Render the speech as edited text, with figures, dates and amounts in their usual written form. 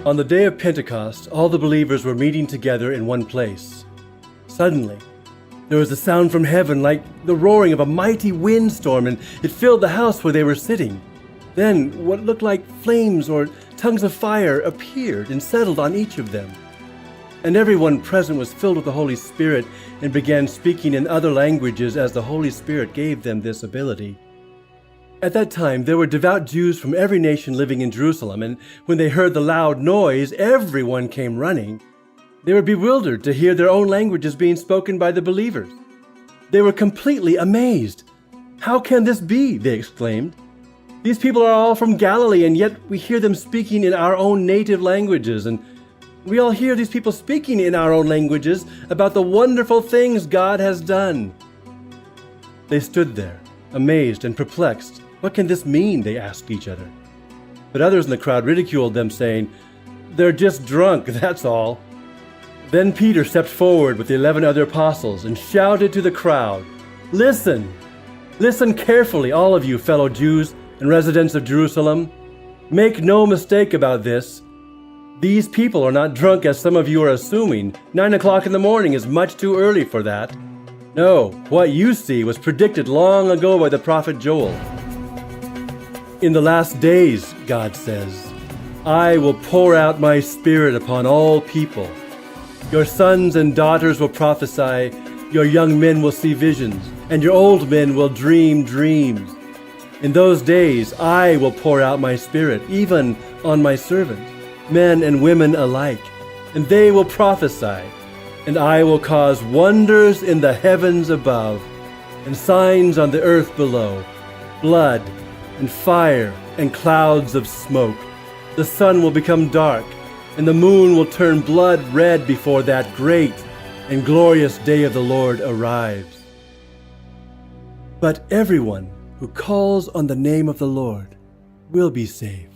On the day of Pentecost, all the believers were meeting together in one place. Suddenly, there was a sound from heaven like the roaring of a mighty windstorm, and it filled the house where they were sitting. Then what looked like flames or tongues of fire appeared and settled on each of them. And everyone present was filled with the Holy Spirit and began speaking in other languages as the Holy Spirit gave them this ability. At that time, there were devout Jews from every nation living in Jerusalem, and when they heard the loud noise, everyone came running. They were bewildered to hear their own languages being spoken by the believers. They were completely amazed. "How can this be?" they exclaimed. "These people are all from Galilee, and yet we hear them speaking in our own native languages, and we all hear these people speaking in our own languages about the wonderful things God has done." They stood there, amazed and perplexed. "What can this mean?" they asked each other. But others in the crowd ridiculed them, saying, "They're just drunk, that's all." Then Peter stepped forward with the 11 other apostles and shouted to the crowd, "Listen! Listen carefully, all of you fellow Jews and residents of Jerusalem. Make no mistake about this. These people are not drunk as some of you are assuming. 9 o'clock in the morning is much too early for that. No, what you see was predicted long ago by the prophet Joel. In the last days, God says, I will pour out my Spirit upon all people. Your sons and daughters will prophesy, your young men will see visions, and your old men will dream dreams. In those days, I will pour out my Spirit, even on my servants, men and women alike, and they will prophesy, and I will cause wonders in the heavens above, and signs on the earth below, blood, and fire, and clouds of smoke. The sun will become dark, and the moon will turn blood red before that great and glorious day of the Lord arrives. But everyone who calls on the name of the Lord will be saved.